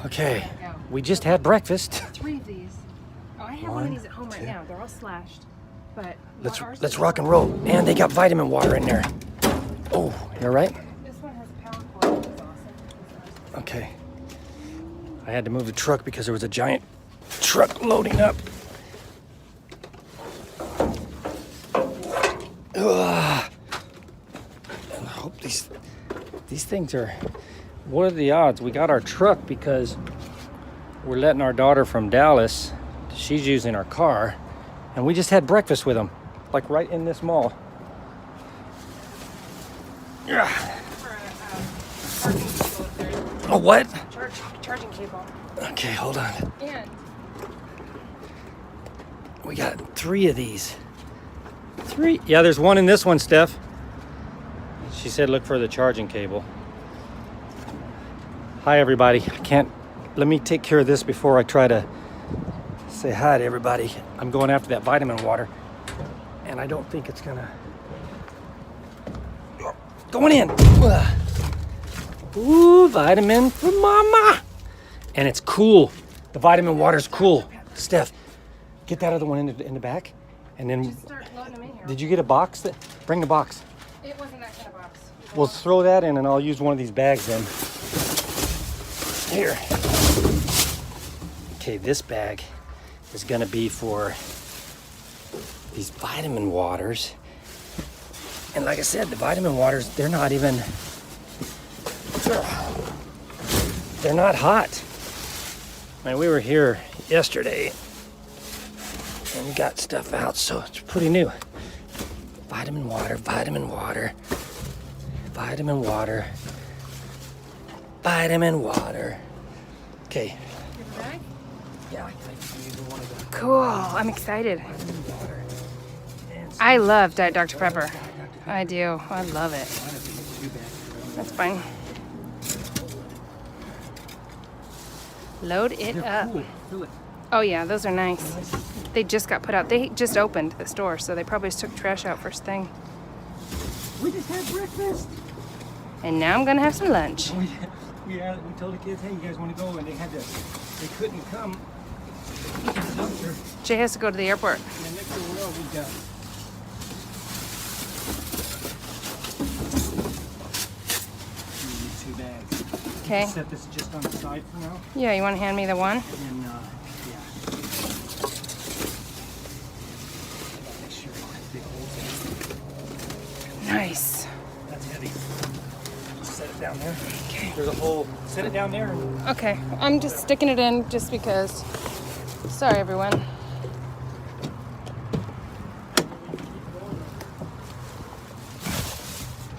Okay, we just had breakfast. 3 of these. Oh, I have one of these at home right now. They're all slashed. But let's rock and roll. And they got vitamin water in there. Oh, you're right. This one has a power cord. It's awesome. Okay. I had to move the truck because there was a giant truck loading up. Ugh. And I hope these things are. What are the odds? We got our truck because we're letting our daughter from Dallas. She's using our car, and we just had breakfast with them, like right in this mall. Yeah. A what? Charging cable. Okay, hold on. And We got 3 of these. 3? Yeah, there's one in this one, Steph. She said look for the charging cable. Hi, everybody. Let me take care of this before I try to say hi to everybody. I'm going after that vitamin water, and I don't think it's gonna... Going in. Ooh, vitamin for mama. And it's cool. The vitamin water's cool. Steph, get that other one in the back, and then... just start loading them in here. Did you get a box? Bring the box. It wasn't that kind of box. We'll throw that in, and I'll use one of these bags then. Here. Okay, this bag is gonna be for these vitamin waters. And like I said, the vitamin waters, they're not hot. I mean, we were here yesterday and we got stuff out, so it's pretty new. Vitamin water, vitamin water, vitamin water, vitamin water. Okay. Your bag? Yeah, I can use one of them. Cool. I'm excited. I love Diet Dr. Pepper. I do. I love it. That's fine. Load it up. Oh yeah, those are nice. They just got put out. They just opened the store, so they probably just took trash out first thing. We just had breakfast. And now I'm gonna have some lunch. We told the kids, hey, you guys want to go? And they couldn't come. Jay has to go to the airport. And then next to the world, we got. We need 2 bags. Okay. Set this just on the side for now. Yeah, you want to hand me the one? And yeah. Make sure it has big holes in it. Nice. That's heavy. Set it down there. Okay. There's a hole. Set it down there. Okay. I'm just sticking it in just because. Sorry, everyone.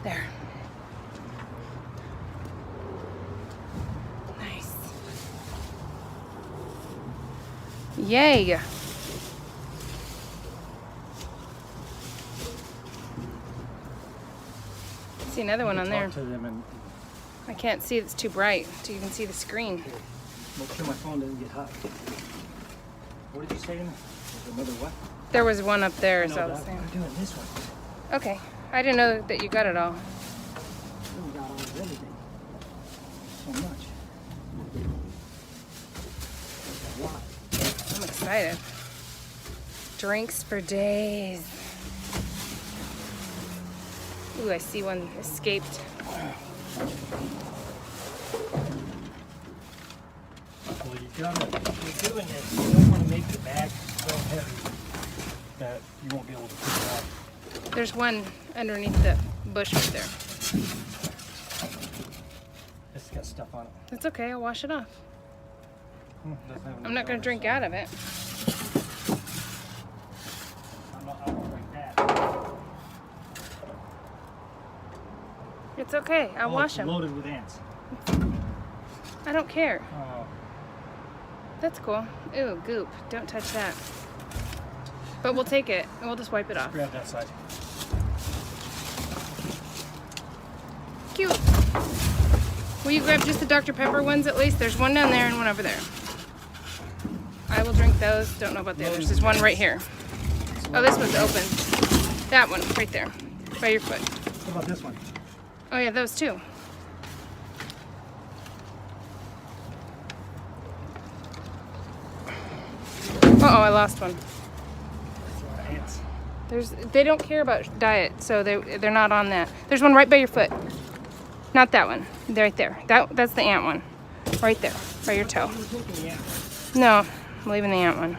There. Nice. Yay. See another one on there. Talk to them and I can't see, it's too bright to even see the screen. make sure my phone doesn't get hot. What did you say? There's another what? There was one up there, No, so I was saying. we're doing this one. Okay. I didn't know that you got it all. We got all of everything. So much. A lot. I'm excited. Drinks for days. Ooh, I see one escaped. Well, you're doing this. You don't want to make the bag so heavy that you won't be able to pick it up. There's one underneath the bush right there. It's got stuff on it. That's okay, I'll wash it off. Doesn't have I'm not gonna drink out of it. I won't drink that. It's okay, I'll wash It's them. loaded with ants. I don't care. Oh. That's cool. Ooh, goop. Don't touch that. But we'll take it and we'll just wipe it off. Grab that side. Cute. Will you grab just the Dr. Pepper ones at least? There's one down there and one over there. I will drink those. Don't know about the others. There's one right here. Oh, this one's open. That one right there by your foot. What about this one? Oh yeah, those too. Uh-oh, I lost one. That's a lot of ants. They don't care about diet, so they're not on that. There's one right by your foot. Not that one. Right there. That's the ant one. Right there, by your toe. No, I'm leaving the ant one.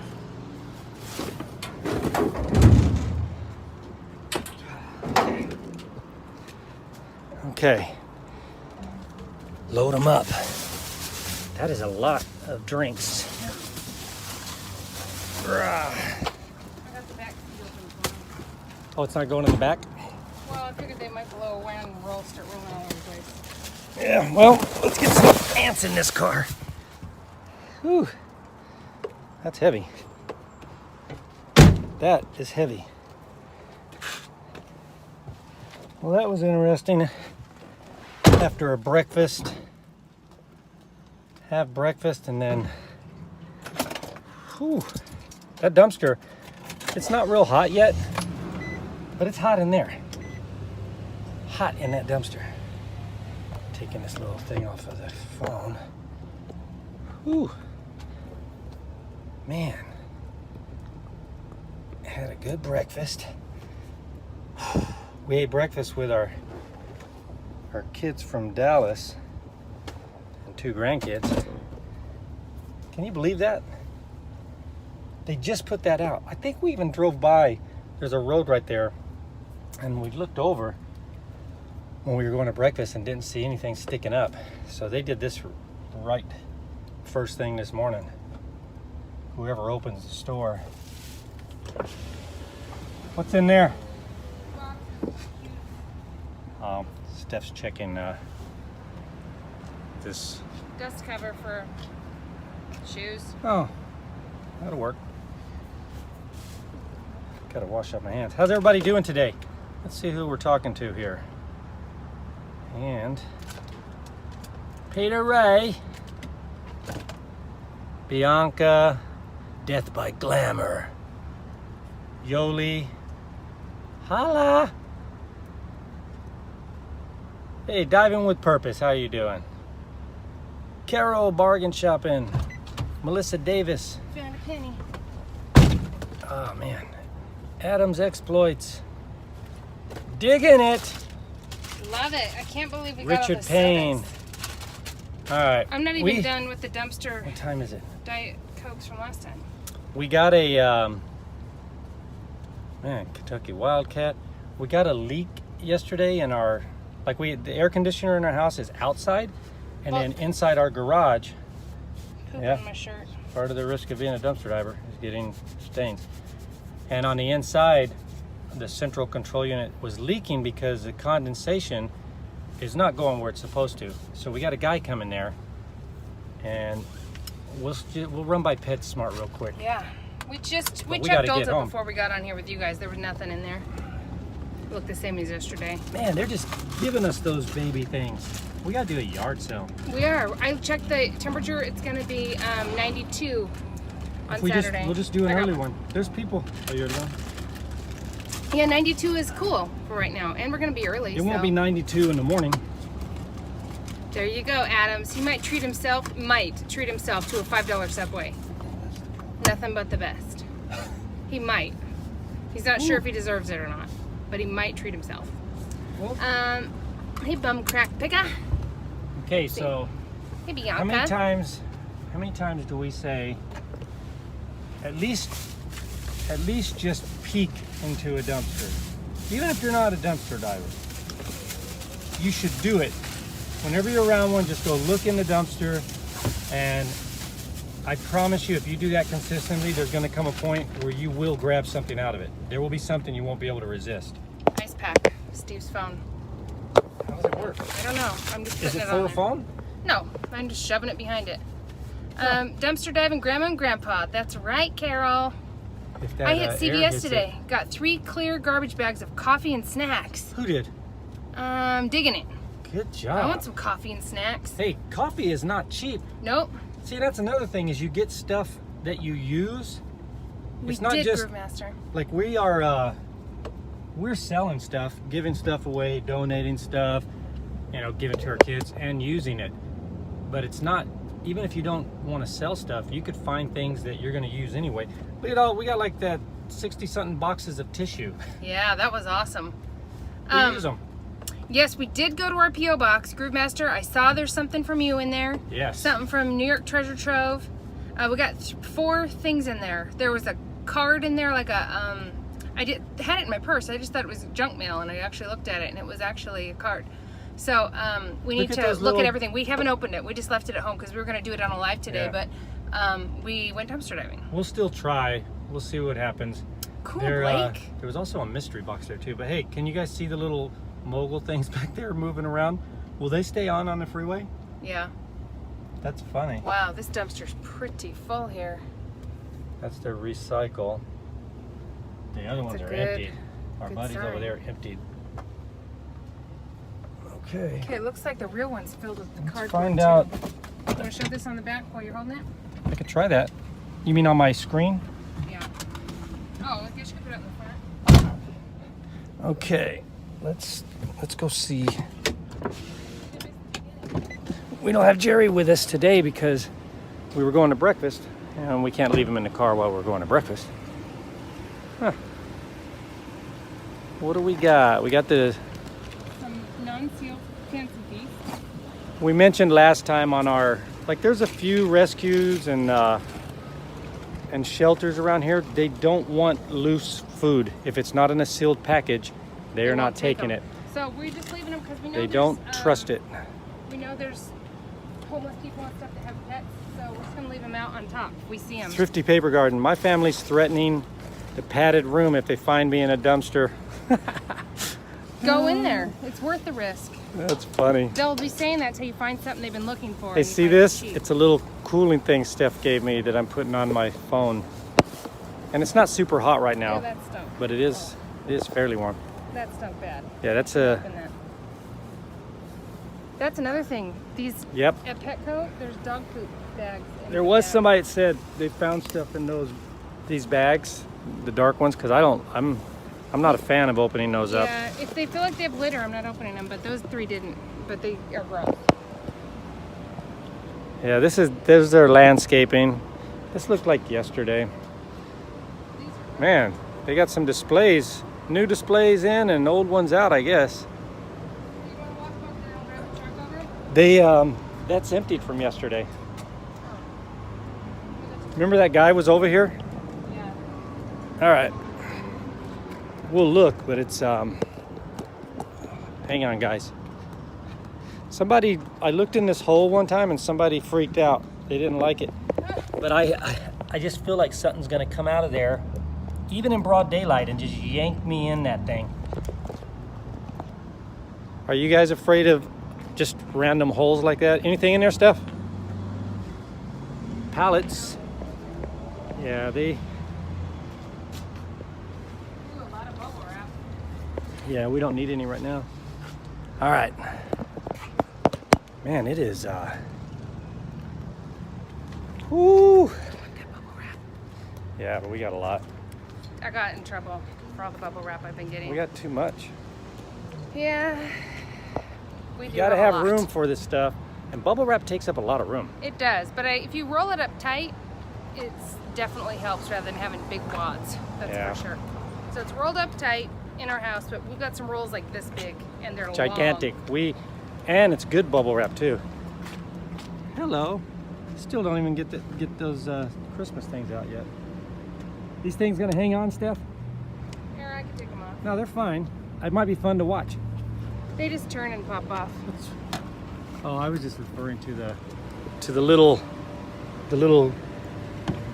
Okay. Load them up. That is a lot of drinks. Oh, it's not going in the back? Well, I figured they might blow away and start rolling all over the place. Yeah, well, let's get some ants in this car. Whew. That's heavy. That is heavy. Well, that was interesting. After a breakfast, have breakfast, and then, whew, that dumpster, it's not real hot yet, but it's hot in there. Hot in that dumpster. Taking this little thing off of the phone. Whew. Man. Had a good breakfast. We ate breakfast with our kids from Dallas and 2 grandkids. Can you believe that? They just put that out. I think we even drove by. There's a road right there, and we looked over when we were going to breakfast and didn't see anything sticking up. So they did this right first thing this morning. Whoever opens the store. What's in there? Steph's checking this Dust cover for shoes. Oh, that'll work. Gotta wash up my hands. How's everybody doing today? Let's see who we're talking to here. And Peter Ray, Bianca, Death by Glamour, Yoli, holla. Hey, Diving with Purpose, how you doing? Carol, Bargain Shopping, Melissa Davis. Found a penny. Oh man, Adam's Exploits, digging it. Love it. I can't believe we got Richard all the Payne. sodas. All right. I'm not even done with the dumpster What time is it? Diet Cokes from last time. We got a man, Kentucky Wildcat. We got a leak yesterday in our, the air conditioner in our house is outside, and then inside our garage. Poop Yeah. on my shirt. Part of the risk of being a dumpster diver is getting stains. And on the inside, the central control unit was leaking because the condensation is not going where it's supposed to. So we got a guy coming there, and we'll run by PetSmart real quick. Yeah. We checked gotta get Ulta home. before we got on here with you guys. There was nothing in there. It looked the same as yesterday. Man, they're just giving us those baby things. We gotta do a yard sale. We are. I checked the temperature. It's going to be 92 on Saturday. We'll just do an early one. There's people. Oh, you're done? Yeah, 92 is cool for right now, and we're going to be early. It won't be 92 in the morning. There you go, Adams. He might treat himself to a $5 Subway. Nothing but the best. He might. He's not sure if he deserves it or not, but he might treat himself. Well, Hey, bum crack picker. okay, so Hey, Bianca. how many times do we say at least just peek into a dumpster? Even if you're not a dumpster diver, you should do it. Whenever you're around one, just go look in the dumpster, and I promise you, if you do that consistently, there's going to come a point where you will grab something out of it. There will be something you won't be able to resist. Ice pack. Steve's phone. How does it work? I don't know. I'm just Is putting it it for on a there. phone? No, I'm just shoving it behind it. Dumpster diving Grandma and Grandpa. That's right, Carol. If that, I hit air CVS hits today. Got 3 clear garbage bags of coffee and snacks. it. Who did? Digging it. Good job. I want some coffee and snacks. Hey, coffee is not cheap. Nope. See, that's another thing, is you get stuff that you use. It's not just Brewmaster. like we're selling stuff, giving stuff away, donating stuff, giving to our kids and using it. But it's not even if you don't want to sell stuff, you could find things that you're going to use anyway. Look at all, we got like that 60-something boxes of tissue. Yeah, that was awesome. We use them. Yes, we did go to our P.O. box, Groove Master. I saw there's something from you in there. Yes. Something from New York Treasure Trove. We got 4 things in there. There was a card in there, like a, had it in my purse. I just thought it was junk mail, and I actually looked at it, and it was actually a card. So we need to look at everything. We haven't opened it. We just left it at home because we were going to do it on a live today, but we went dumpster diving. We'll still try. We'll see what happens. Cool, Blake. There was also a mystery box there too. But hey, can you guys see the little mogul things back there moving around? Will they stay on the freeway? Yeah. That's funny. Wow, this dumpster's pretty full here. That's their recycle. The other ones are emptied. Our buddies over there emptied. Okay. Okay, it looks like the real one's filled with the cardboard. Find out. You want to show this on the back while you're holding it? I could try that. You mean on my screen? Yeah. Oh, I guess you could put it in the front. Okay. Let's go see. We don't have Jerry with us today because we were going to breakfast, and we can't leave him in the car while we're going to breakfast. Huh. What do we got? We got the... Some non-sealed fancy feast. We mentioned last time on our... Like, there's a few rescues and shelters around here. They don't want loose food. If it's not in a sealed package, they are not taking it. So we're just leaving them because we know they don't trust it. We know there's homeless people and stuff that have pets, so we're just gonna leave them out on top if we see them. Thrifty Paper Garden. My family's threatening the padded room if they find me in a dumpster. Go in there. It's worth the risk. That's funny. They'll be saying that till you find something they've been looking for. Hey, see this? It's a little cooling thing Steph gave me that I'm putting on my phone. And it's not super hot right now. Yeah, that stunk. But it is fairly warm. That stunk bad. Yeah, that's a... That's another thing. These Yep. At Petco, there's dog poop bags. There was somebody that said they found stuff in these bags, the dark ones, because I'm not a fan of opening those up. Yeah, if they feel like they have litter, I'm not opening them, but those 3 didn't. But they are gross. Yeah, this is their landscaping. This looked like yesterday. Man, they got some displays, new displays in and old ones out, I guess. You want to walk back there and grab the truck over? They that's emptied from yesterday. Remember that guy was over here? Yeah. All right. We'll look, but it's hang on, guys. I looked in this hole one time and somebody freaked out. They didn't like it. But I just feel like something's gonna come out of there, even in broad daylight, and just yank me in that thing. Are you guys afraid of just random holes like that? Anything in there, Steph? Pallets. Yeah, they... Ooh, a lot of bubble wrap. Yeah, we don't need any right now. All right. Man, it is, whoo. Yeah, but we got a lot. I got in trouble for all the bubble wrap I've been getting. We got too much. Yeah. We do You gotta have have a lot. room for this stuff. And bubble wrap takes up a lot of room. It does, but if you roll it up tight, it definitely helps rather than having big wads. That's for sure. So it's rolled up tight in our house, but we've got some rolls like this big, and they're Gigantic. long. And it's good bubble wrap too. Hello. Still don't even get those Christmas things out yet. These things gonna hang on, Steph? Here, I can take them off. No, they're fine. It might be fun to watch. They just turn and pop off. Oh, I was just referring to the little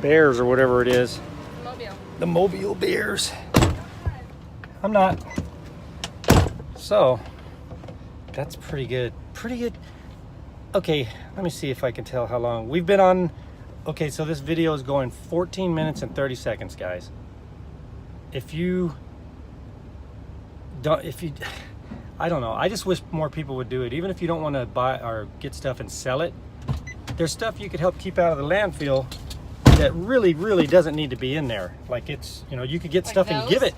bears or whatever it is. Mobile. The Mobile bears. I'm not. So, that's pretty good. Pretty good. Okay, let me see if I can tell how long. We've been on, okay, so this video is going 14 minutes and 30 seconds, guys. I don't know. I just wish more people would do it. Even if you don't want to buy or get stuff and sell it, there's stuff you could help keep out of the landfill that really, really doesn't need to be in there. Like it's, you could get stuff and give it.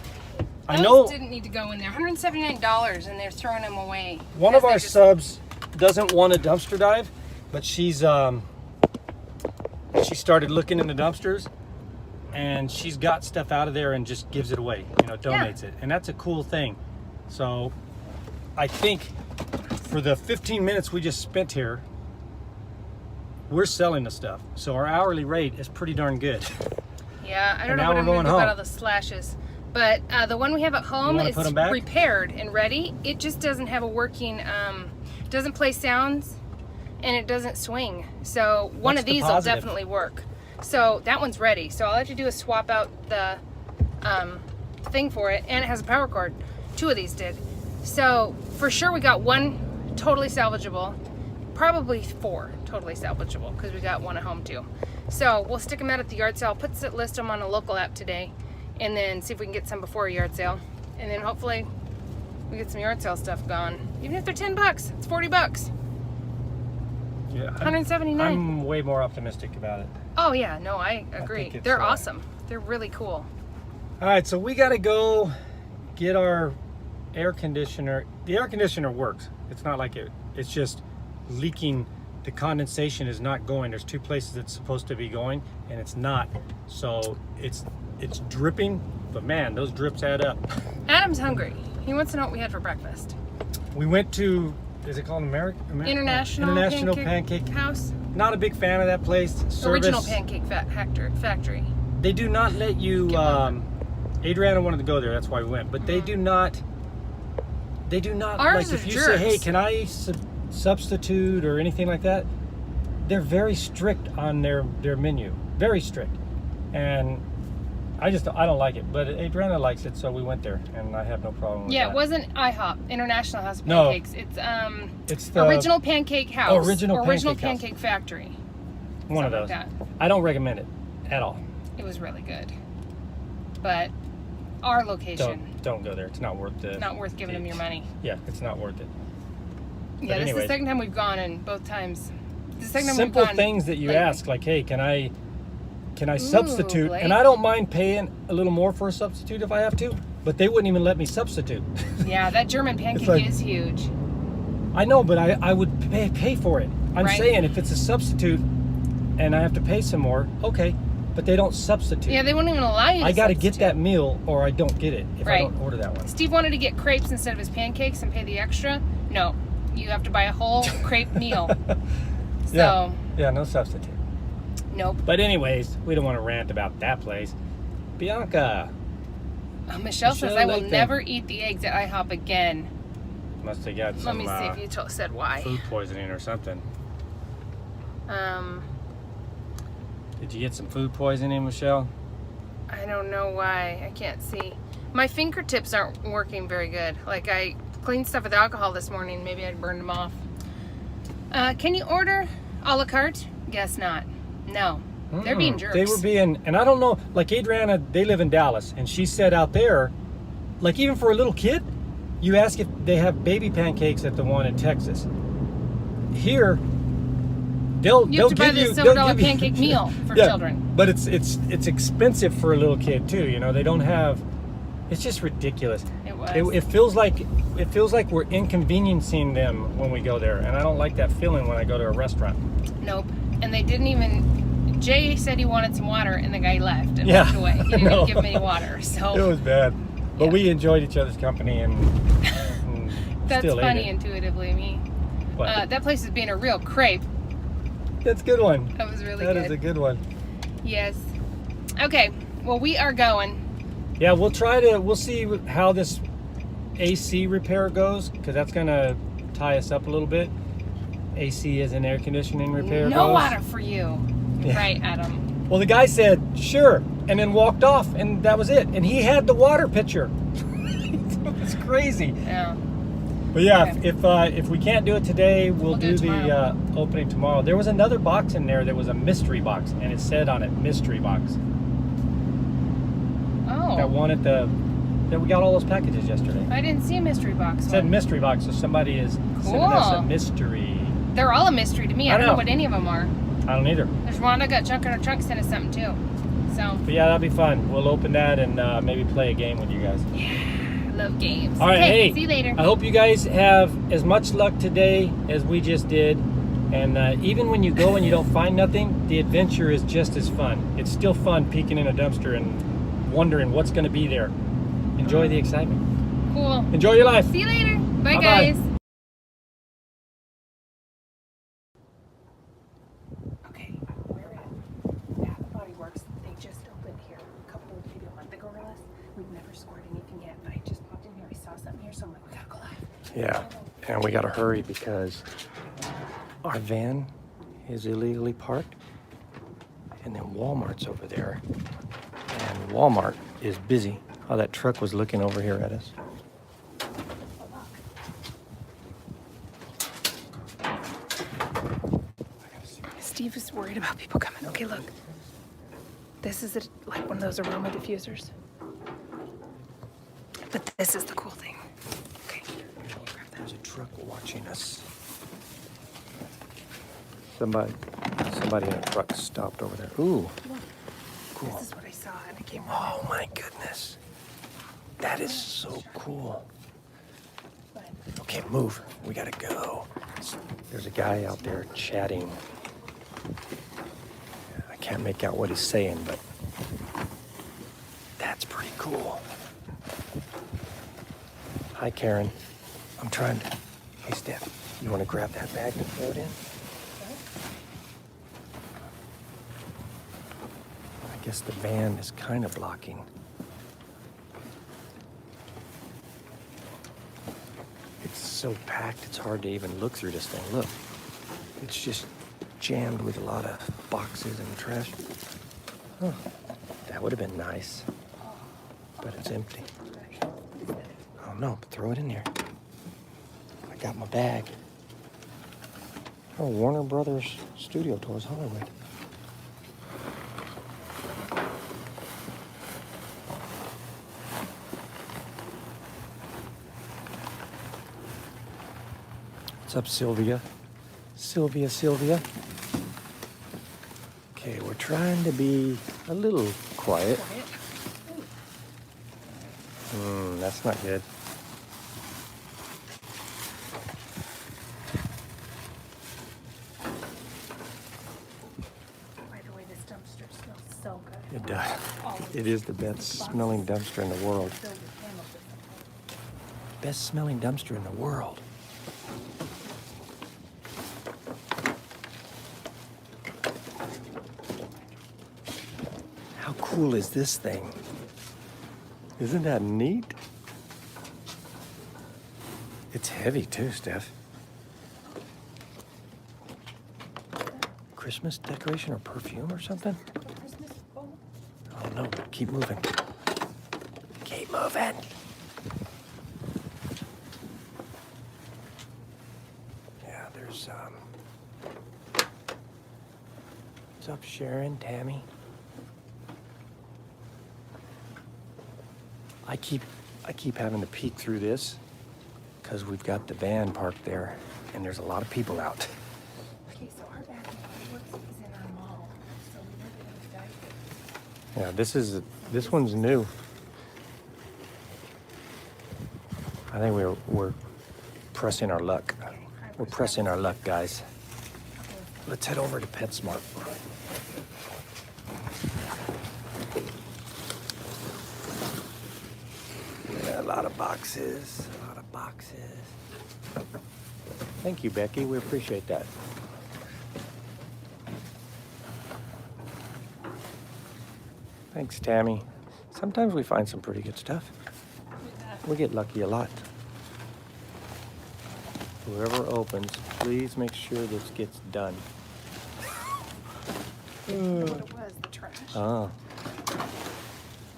I know. Those didn't need to go in there. $179, and they're throwing them away. One of our subs doesn't want a dumpster dive, but she's she started looking in the dumpsters, and she's got stuff out of there and just gives it away, you know, donates it. And that's a cool thing. So I think for the 15 minutes we just spent here, we're selling the stuff. So our hourly rate is pretty darn good. Yeah, I don't And know now what we're I'm going going to do about home. all the slashes. But the one we have at home wanna is put 'em back? repaired and ready. It just doesn't have a working, doesn't play sounds, and it doesn't swing. So one What's of the these will positive? definitely work. So that one's ready. So all I have to do is swap out the thing for it, and it has a power cord. 2 of these did. So for sure we got 1 totally salvageable, probably 4 totally salvageable, because we got 1 at home too. So we'll stick them out at the yard sale, list them on a local app today, and then see if we can get some before a yard sale. And then hopefully we get some yard sale stuff gone. Even if they're $10, it's $40. Yeah, $179. I'm way more optimistic about it. Oh yeah, no, I agree. think it's, They're awesome. They're really cool. All right, so we got to go get our air conditioner. The air conditioner works. It's not like it's just leaking. The condensation is not going. There's 2 places it's supposed to be going, and it's not. So it's dripping, but man, those drips add up. Adam's hungry. He wants to know what we had for breakfast. We went to, is it called International Pancake House. Not a big fan of that place. Service, Original Pancake Factory. They do not let you. Adriana wanted to go there, that's why we went. But they do not. They do not. Ours like if are you jerks. say, "Hey, can I substitute or anything like that?" They're very strict on their menu. Very strict, and I don't like it. But Adriana likes it, so we went there, and I have no problem with that. Yeah, it wasn't IHOP, International House of No. Pancakes. It's the Original Pancake House. Original Pancake Pancake Factory. one of those. Something like I don't recommend it at all. It was really good. But our location, Don't go there. It's not worth it. not worth giving them your money. Yeah, it's not worth it. Yeah, this is anyways. the second time we've gone, and both times. The second time Simple we've gone things that you lately. ask, like, hey, can I substitute? Blake. And I don't mind paying a little more for a substitute if I have to, but they wouldn't even let me substitute. Yeah, that German pancake like- is huge. I know, but I would pay for it. I'm Right. saying if it's a substitute and I have to pay some more, okay, but they don't substitute. Yeah, they won't even allow you to I got to get substitute. that meal or I don't get it if I Right. don't order that one. Steve wanted to get crepes instead of his pancakes and pay the extra. No, you have to buy a whole crepe meal. So, Yeah, no substitute. nope. But anyways, we don't want to rant about that place. Bianca Michelle says, Michelle I will liked them. never eat the eggs at IHOP again. must have got Let some me see if you said why. food poisoning or something. Did you get some food poisoning, Michelle? I don't know why. I can't see. My fingertips aren't working very good. Like, I cleaned stuff with alcohol this morning. Maybe I burned them off. Can you order a la carte? Guess not. No. They're being jerks. They were being, and I don't know, like Adriana, they live in Dallas, and she said out there, like even for a little kid, you ask if they have baby pancakes at the one in Texas. Here, they'll You have to buy give the you $7 give you- pancake meal for Yeah, children. But it's expensive for a little kid too. You know, they don't have. It's just ridiculous. It was. It feels like we're inconveniencing them when we go there, and I don't like that feeling when I go to a restaurant. Nope. And they didn't even. Jay said he wanted some water, and the guy left and Yeah, walked away. He didn't I know. even give him any water. So It was bad, but Yeah. we enjoyed each other's company and that's still funny ate it. intuitively, me. But That place is being a real crepe. that's a good one. That was really That good. is a good one. Yes. Okay. Well, we are going. Yeah, we'll see how this AC repair goes, because that's gonna tie us up a little bit. AC is an air conditioning repair. No goes. water for you. Yeah. Right, Adam. Well, the guy said sure, and then walked off, and that was it. And he had the water pitcher. It's crazy. Yeah. But yeah, Okay. if we can't do it today, we'll do do it the opening tomorrow. There was another box in there that was a mystery box, and it said on it mystery box. Oh. That one that we got all those packages yesterday. I didn't see a mystery box. It said one. mystery box, so somebody is sending us a Cool. mystery. They're all a mystery to me. I I don't know know. what any of them are. I don't either. There's Rhonda got junk in her trunk sent us something too. So, But yeah, that'll be fun. We'll open that and maybe play a game with you guys. I love games. All right, okay, hey. see you later. I hope you guys have as much luck today as we just did. And even when you go and you don't find nothing, the adventure is just as fun. It's still fun peeking in a dumpster and wondering what's going to be there. Enjoy the excitement. Cool. Enjoy your life. See you later. Bye, Bye-bye. guys. Okay, we're at Bath and Body Works. They just opened here a couple, maybe a month ago or less. We've never scored anything yet, but I just popped in here. I saw something here, so I'm like, we gotta go live. Yeah, and we got to hurry because our van is illegally parked, and then Walmart's over there, and Walmart is busy. Oh, that truck was looking over here at us. Steve is worried about people coming. Okay, look. This is like one of those aroma diffusers. But this is the cool thing. Okay, grab that. There's a truck watching us. Somebody in a truck stopped over there. Ooh, cool. This is what I saw, and I came. Oh my goodness. That is so cool. Okay, move. We gotta go. There's a guy out there chatting. I can't make out what he's saying, but that's pretty cool. Hi, Karen. I'm trying to... Hey, Steph, you want to grab that bag and throw it in? I guess the van is kind of blocking. It's so packed, it's hard to even look through this thing. Look, it's just jammed with a lot of boxes and trash. Huh. That would have been nice, but it's empty. Oh no, throw it in there. I got my bag. Oh, Warner Brothers Studio Tours Hollywood. What's up, Sylvia? Sylvia. Okay, we're trying to be a little quiet. That's not good. By the way, this dumpster smells so good. It does. It is the best smelling dumpster in the world. Best smelling dumpster in the world. How cool is this thing? Isn't that neat? It's heavy too, Steph. Christmas decoration or perfume or something? Oh no, keep moving. Keep moving. Yeah, there's what's up, Sharon, Tammy? I keep having to peek through this because we've got the van parked there and there's a lot of people out. Okay, so our Bath and Body Works is in our mall, so we never get to dive. Yeah, this one's new. I think we're pressing our luck. We're pressing our luck, guys. Let's head over to PetSmart. Yeah, a lot of boxes. Thank you, Becky. We appreciate that. Thanks, Tammy. Sometimes we find some pretty good stuff. We get lucky a lot. Whoever opens, please make sure this gets done. You know what it was, the trash. Ah.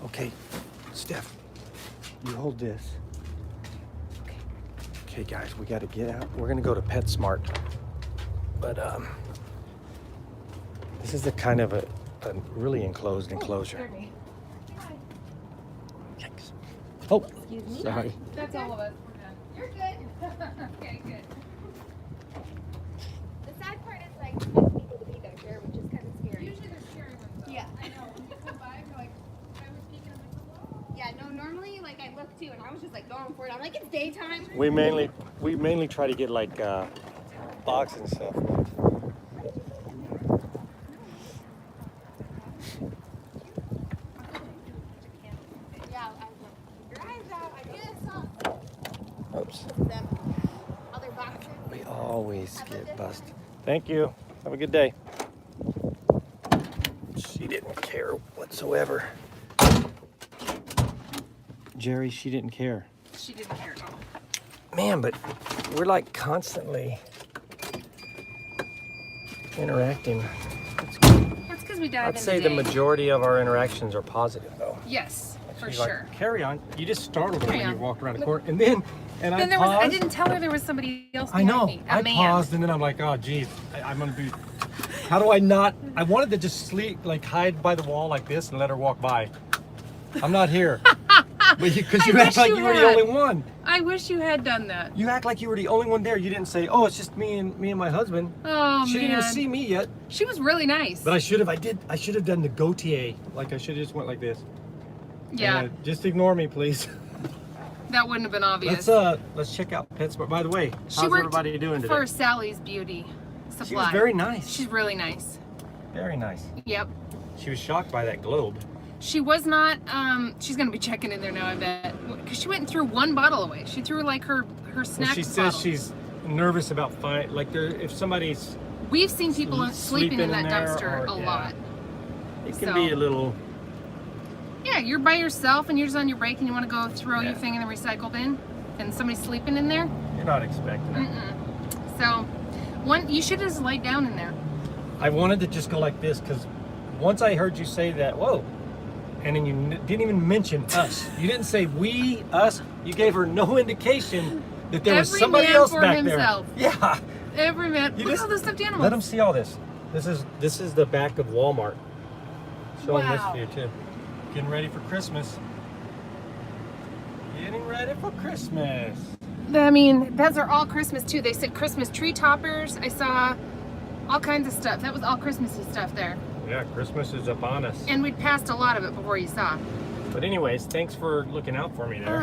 Okay, Steph, you hold this. Okay, guys, we got to get out. We're gonna go to PetSmart, but this is a kind of a really enclosed enclosure. Yikes. Oh, Excuse me? sorry. That's all of us. We're done. You're good. Okay, good. The sad part is like most people to be there, sure, which is kind of scary. Usually they're scary ones though. Yeah. I know. When you come by, you're like, I was peeking, I'm like, hello. Yeah, no, normally like I look too, and I was just like going for it. I'm like, it's daytime. We mainly try to get like boxes and stuff. always get busted. Thank you. Have a good day. She didn't care whatsoever. Jerry, she didn't care. She didn't care at all. Man, but we're like constantly interacting. That's because we dive I'd in say the today. majority of our interactions are positive, though. Yes, for She's like, sure. carry on. You just startled her Carry when you on. walked around the Look. corner, and I Then paused. I didn't tell her there was somebody else I behind know. me. A I man. paused, and then I'm like, oh, geez, I'm gonna be. How do I not? I wanted to just sleep, like hide by the wall like this, and let her walk by. I'm not here. But because you I act wish like you you were the had. only one. I wish you had done that. You act like you were the only one there. You didn't say, "Oh, it's just me and my husband." Oh, She man. didn't even see me yet. She was really nice. But I should have. I should have done the Gautier. Like I should have just went like this. Yeah, And, just ignore me, please. that wouldn't have been obvious. Let's check out PetSmart. By the way, She how's worked everybody doing today? for Sally's Beauty Supply. She was very nice. She's really nice. Very nice. Yep. She was shocked by that globe. She was not, she's gonna be checking in there now, I bet. Because she went and threw one bottle away. She threw like her snack She says bottle. she's nervous about if somebody's. We've seen people sleeping in that there, dumpster or- a yeah. lot. It can So- be a little. Yeah, you're by yourself and you're just on your break and you want to go throw Yeah. your thing in the recycle bin and somebody's sleeping in there. You're not expecting it. So, you should have just laid down in there. I wanted to just go like this because once I heard you say that, whoa, and then you didn't even mention us. You didn't say we, us. You gave her no indication that there was Every somebody man else for back himself. there. Yeah. Every man. You Look just- at all the stuffed animals. Let them see all this. This is the back of Walmart. Show them Wow. this view too. Getting ready for Christmas. Getting ready for Christmas. I mean, those are all Christmas too. They said Christmas tree toppers. I saw all kinds of stuff. That was all Christmassy stuff there. Yeah, Christmas is upon us. And we'd passed a lot of it before you saw. But anyways, thanks for looking out for me there.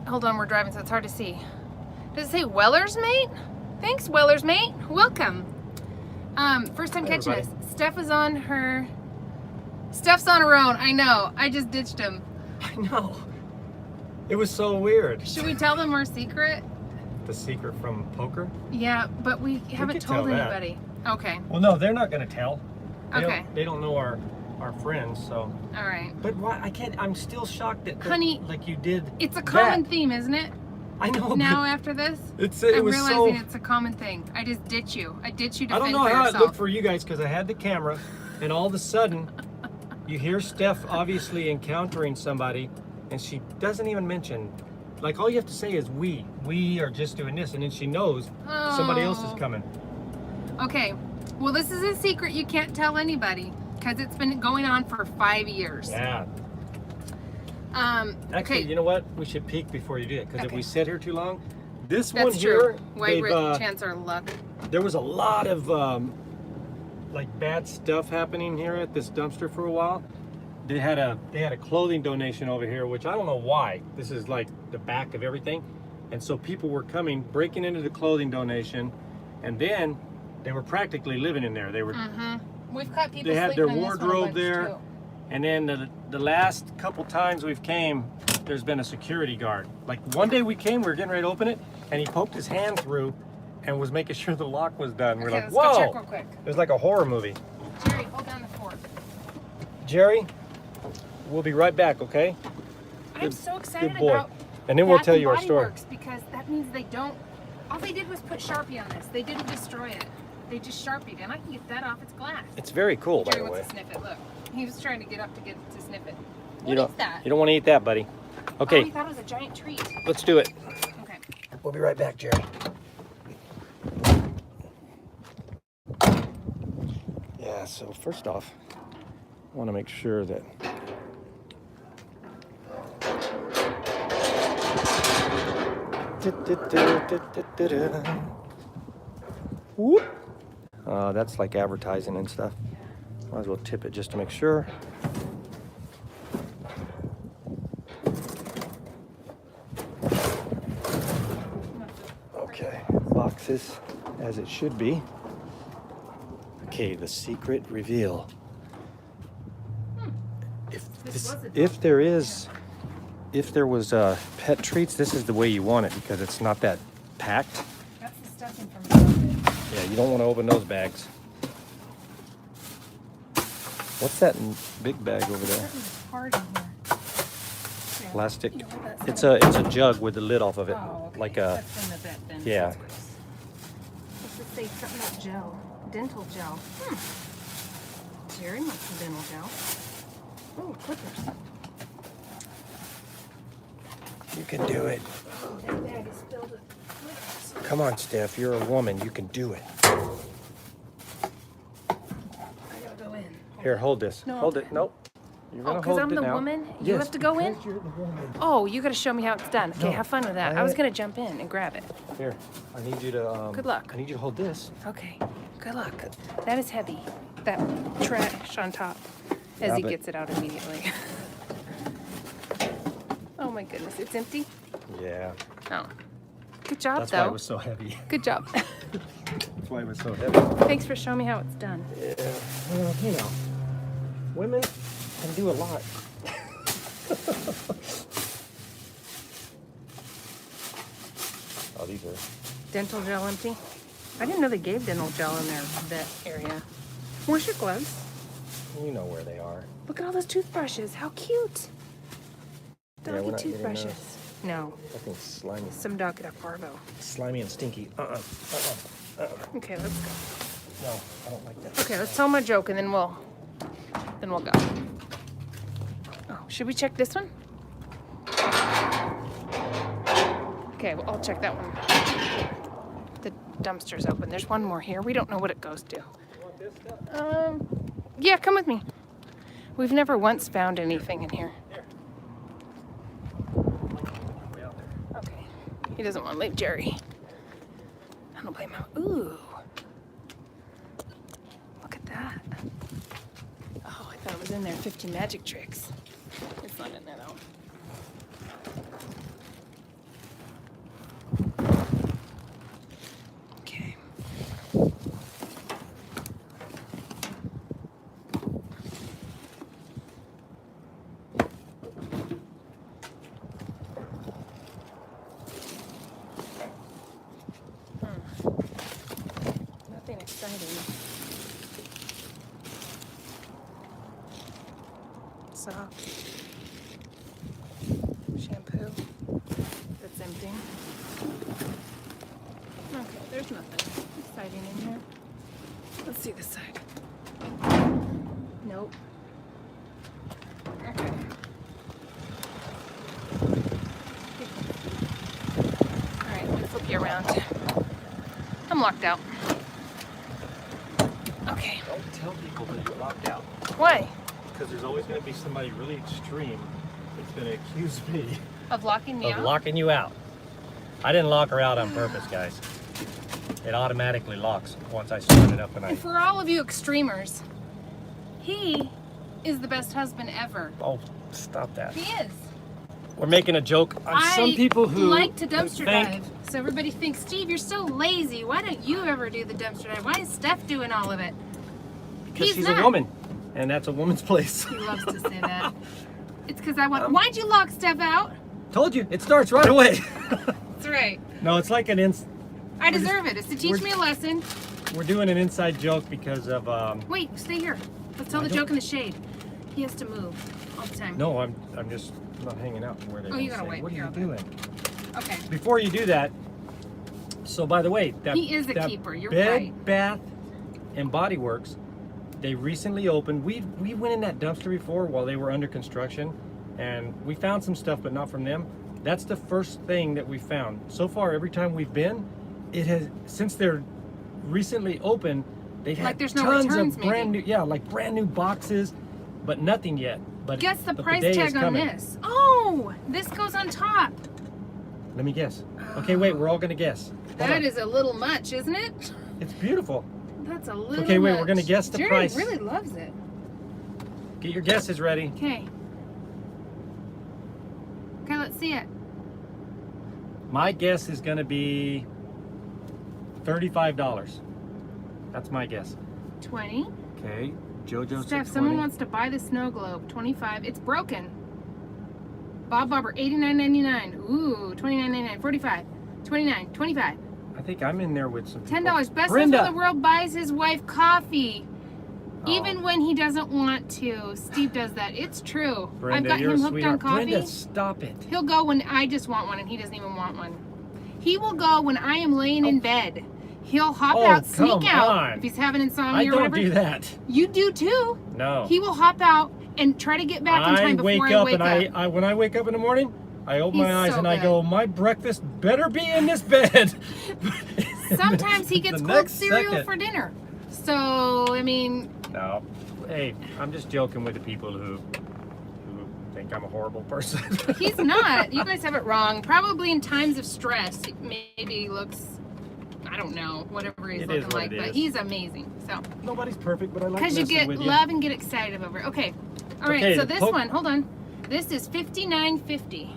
Hold on, we're driving so it's hard to see. Does it say Weller's Mate? Thanks, Weller's Mate. Welcome. First time Hi, catching everybody. us. Steph's on her own. I know. I just ditched him. I know. It was so weird. Should we tell them our secret? The secret from poker? Yeah, but we haven't could tell told that. anybody. Okay. Well, no, they're not going to tell. Okay. They don't know our friends, so. All right. But why? I can't. I'm still shocked that. Honey, like you did. It's a common that. theme, isn't it? I know. Now but after this, it I'm was realizing so. it's a common thing. I just ditch you. I ditch you to I don't fend know for how yourself. it looked for you guys because I had the camera, and all of a sudden, you hear Steph obviously encountering somebody, and she doesn't even mention. Like all you have to say is we. We are just doing this, and then she knows somebody else is Oh. coming. Okay. Well, this is a secret you can't tell anybody because it's been going on for 5 years. Yeah. Actually, Okay. you know what? We should peek before you do it because if Okay. we sit here too long, this one That's here, true. White they've, chance our luck. there was a lot of like bad stuff happening here at this dumpster for a while. They had a clothing donation over here, which I don't know why. This is like the back of everything, and so people were coming, breaking into the clothing donation, and then they were practically living in there. They were, We've caught people they had sleeping their in this one a wardrobe bunch, there. too. And then the last couple times we've came, there's been a security guard. Like one day we came, we were getting ready to open it, and he poked his hand through and was making sure the lock was done. We're Okay, like, let's go check whoa! real quick. It was like a horror movie. Jerry, hold down the fort. Jerry, we'll be right back, okay? I'm Good- so excited good boy. about And then we'll Bath tell and you our Body story. Works because that means they don't. All they did was put Sharpie on this. They didn't destroy it. They just Sharpied, and I can get that off its glass. It's very cool, by Jerry the way. wants to sniff it. Look, he was trying to get up to sniff it. You What don't, is that? you don't want to eat that, buddy. Oh, Okay, he thought it was a giant treat. let's do it. Okay. We'll be right back, Jerry. Yeah, so first off, I want to make sure that whoop. That's like advertising and stuff. Might as well tip it just to make sure. Okay, boxes as it should be. Okay, the secret reveal. If there was pet treats, this is the way you want it because it's not that packed. That's the stuffing from Target. you don't want to open those bags. What's that big bag over there? It's hard in here. Yeah. Plastic. You know what that's It's a jug with the lid off of it. Oh, okay. Like a, That's in the vet bin. yeah. That's gross. What's this say? Something about gel. Dental gel. Jerry wants some dental gel. Oh, clippers. You can do it. Oh, that bag is filled with clippers. Come on, Steph. You're a woman. You can do it. I gotta go in. Here, hold this. No, hold I'm- it. Nope. You're Oh, gonna because hold I'm it the now. woman? You Yes, have to go in? because you're the woman. Oh, you gotta show me how it's done. Okay, No, have fun with that. I was I- gonna jump in and grab it. Here, I need you to. Good luck. I need you to hold this. Okay, good luck. That is heavy. That trash on top. As Yeah, he but- gets it out immediately. Oh my goodness, it's empty? Yeah. Oh. Good job, That's though. why it was so heavy. Good job. That's why it was so heavy. Thanks for showing me how it's done. Yeah. Well, you know, women can do a lot. Oh, these are. Dental gel empty? I didn't know they gave dental gel in their vet area. Where's your gloves? You know where they are. Look at all those toothbrushes. How cute. Yeah, we're Doggy not getting toothbrushes. No, Fucking slimy. some dog could have parvo. Slimy and stinky. Okay, let's go. No, I don't like that. Okay, let's tell him a joke and then we'll go. Oh, should we check this one? Okay, well, I'll check that one. The dumpster's open. There's one more here. We don't know what it goes to. Yeah, come with me. We've never once found anything in here. Okay. He doesn't want to leave Jerry. I don't blame him. Ooh. Look at that. Oh, I thought it was in there. 50 magic tricks. It's not in there though. Okay. Nothing exciting. Soap. Shampoo. That's empty. Okay, there's nothing exciting in here. Let's see this side. Nope. Okay. Alright, let me flip you around. I'm locked out. Okay. Don't tell people that you're locked out. Why? Because there's always going to be somebody really extreme that's going to accuse me Of locking me of out? locking you out. I didn't lock her out on purpose, guys. It automatically locks once I start it up and I... And for all of you extremers, he is the best husband ever. Oh, stop that. He is. We're making a joke on some people who like to dumpster think- dive. So everybody thinks, Steve, you're so lazy. Why don't you ever do the dumpster dive? Why is Steph doing all of it? Because He's she's not. a woman, and that's a woman's place. He loves to say that. It's because I want. Why'd you lock Steph out? Told you, it starts right away. That's right. No, it's like I deserve it. It's to teach we're- me a lesson. we're doing an inside joke because of Wait, stay here. Let's tell I the don't- joke in the shade. He has to move all the time. no, I'm just not hanging out where they Oh, you don't gotta say, wait. what are Here, you okay. doing? Okay. Before you do that, so by the way, that He is a that keeper, you're Bed, right. Bath, and Body Works, they recently opened. We went in that dumpster before while they were under construction, and we found some stuff, but not from them. That's the first thing that we found. So far, every time we've been, it has, since they're recently open, they've Like had there's no tons returns, of brand maybe. new, yeah, like brand new boxes, but nothing yet. But Guess the but price day is tag on coming. this. Oh, this goes on top. Let me guess. Okay, wait, we're all gonna guess. Hold That on. is a little much, isn't it? It's beautiful. That's a little Okay, wait, much. we're gonna guess the Jerry price. really loves it. Get your guesses ready. Okay. Okay, let's see it. My guess is gonna be $35. That's my guess. 20. Okay, JoJo Steph, said someone 20. wants to buy the snow globe. 25. It's broken. Bob Bobber, $89.99. Ooh, $29.99. 45. 29. 25. I think I'm in there with some people. $10. Best Brenda. husband in the world buys his wife coffee. Oh. Even when he doesn't want to. Steve does that. It's true. Brenda, I've got you're him a hooked sweetheart. on coffee. Brenda, stop it. He'll go when I just want one and he doesn't even want one. He will go when I am laying in bed. He'll hop out, sneak come out on. if he's having insomnia I or don't whatever. do that. You do too. No. He will hop out and try to get back in time before I wake up. I when I wake up in the morning, I open my He's eyes so and I good. go, my breakfast better be in this bed. Sometimes he gets The cold next cereal second. for dinner. So, I mean, No. Hey, I'm just joking with the people who think I'm a horrible person. he's not. You guys have it wrong. Probably in times of stress, it maybe looks, I don't know, whatever he's It is looking what like. it But is. he's amazing. So, Nobody's perfect, but I like because you messing get with love and get excited over it. Okay. All right. Okay, So the this one, hold on. This is $59.50.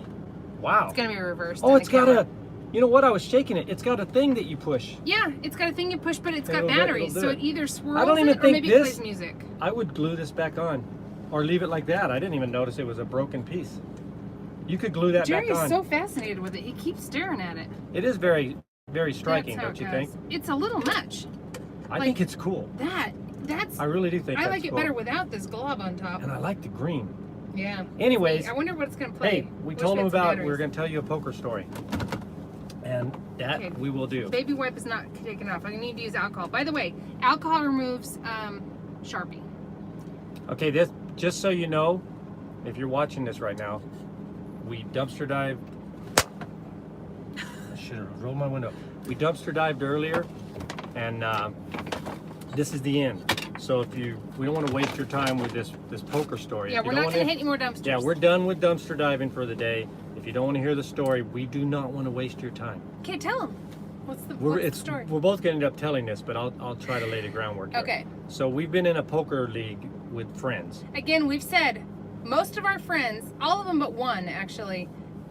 Wow. It's gonna be reversed. Oh, on it's the got camera. a, you know what? I was shaking it. It's got a thing that you push. Yeah, it's got a thing you push, but it's got It'll do- batteries, it'll so do it it. either swirls I don't even it or think maybe this- it plays music. I would glue this back on or leave it like that. I didn't even notice it was a broken piece. You could glue that Jerry back is on. so fascinated with it. He keeps staring at it. It is very, very striking, That's how don't you it think? goes. It's a little much. I Like- think it's cool. That's. I really do think I that's like it cool. better without this glob on top. And I like the green. Yeah. Anyways, I wonder what it's gonna play. hey, we Wish told them had some about, we batteries. were going to tell you a poker story. And that Okay. we will do. Baby wipe is not taken off. I need to use alcohol. By the way, alcohol removes Sharpie. Okay, this, just so you know, if you're watching this right now, we dumpster dived. I should have rolled my window. We dumpster dived earlier, and this is the end. So if we don't want to waste your time with this poker story. Yeah, If you we're don't not wanna- gonna hit any more dumpsters. Yeah, we're done with dumpster diving for the day. If you don't want to hear the story, we do not want to waste your time. Okay, tell him. What's the It's story? we're both going to end up telling this, but I'll try to lay the groundwork. Here. Okay. So we've been in a poker league with friends. Again, we've said most of our friends, all of them but one actually,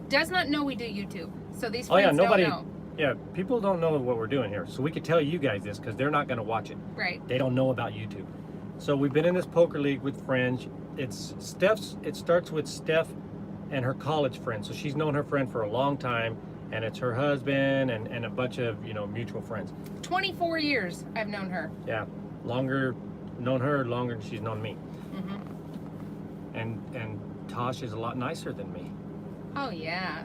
does not know we do YouTube. So these Oh yeah, friends nobody. don't know. Yeah, people don't know what we're doing here, so we could tell you guys this because they're not going to watch it. Right. They don't know about YouTube. So we've been in this poker league with friends. It's Steph's. It starts with Steph and her college friend. So she's known her friend for a long time, and it's her husband and a bunch of mutual friends. 24 years I've known her. Yeah, known her longer than she's known me. Mm-hmm. And Tosh is a lot nicer than me. Oh yeah.